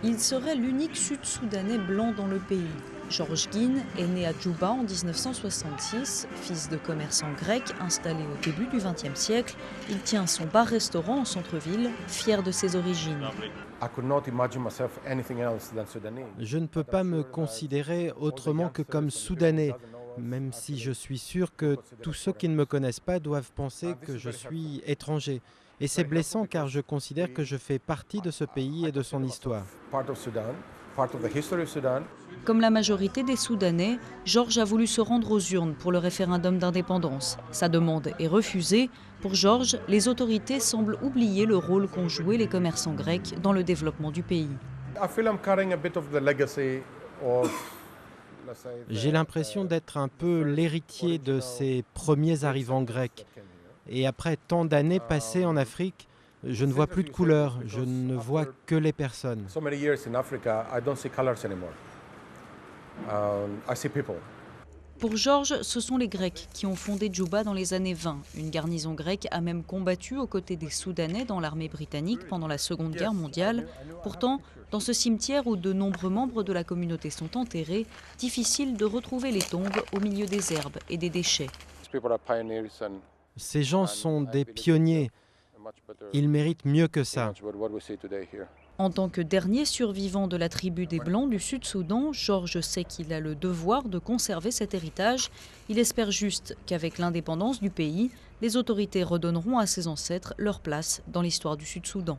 Il serait l'unique Sud-Soudanais blanc dans le pays. George Guin est né à Djouba en 1966, fils de commerçants grecs installés au début du XXe siècle. Il tient son bar-restaurant en centre-ville, fier de ses origines. Je ne peux pas me considérer autrement que comme Soudanais, même si je suis sûr que tous ceux qui ne me connaissent pas doivent penser que je suis étranger. Et c'est blessant car je considère que je fais partie de ce pays et de son histoire. Comme la majorité des Soudanais, George a voulu se rendre aux urnes pour le référendum d'indépendance. Sa demande est refusée. Pour George, les autorités semblent oublier le rôle qu'ont joué les commerçants grecs dans le développement du pays. J'ai l'impression d'être un peu l'héritier de ces premiers arrivants grecs. Et après tant d'années passées en Afrique, je ne vois plus de couleurs, je ne vois que les personnes. Pour George, ce sont les Grecs qui ont fondé Djouba dans les années 20. Une garnison grecque a même combattu aux côtés des Soudanais dans l'armée britannique pendant la Seconde Guerre mondiale. Pourtant, dans ce cimetière où de nombreux membres de la communauté sont enterrés, difficile de retrouver les tombes au milieu des herbes et des déchets. Ces gens sont des pionniers. Ils méritent mieux que ça. En tant que dernier survivant de la tribu des Blancs du Sud-Soudan, George sait qu'il a le devoir de conserver cet héritage. Il espère juste qu'avec l'indépendance du pays, les autorités redonneront à ses ancêtres leur place dans l'histoire du Sud-Soudan.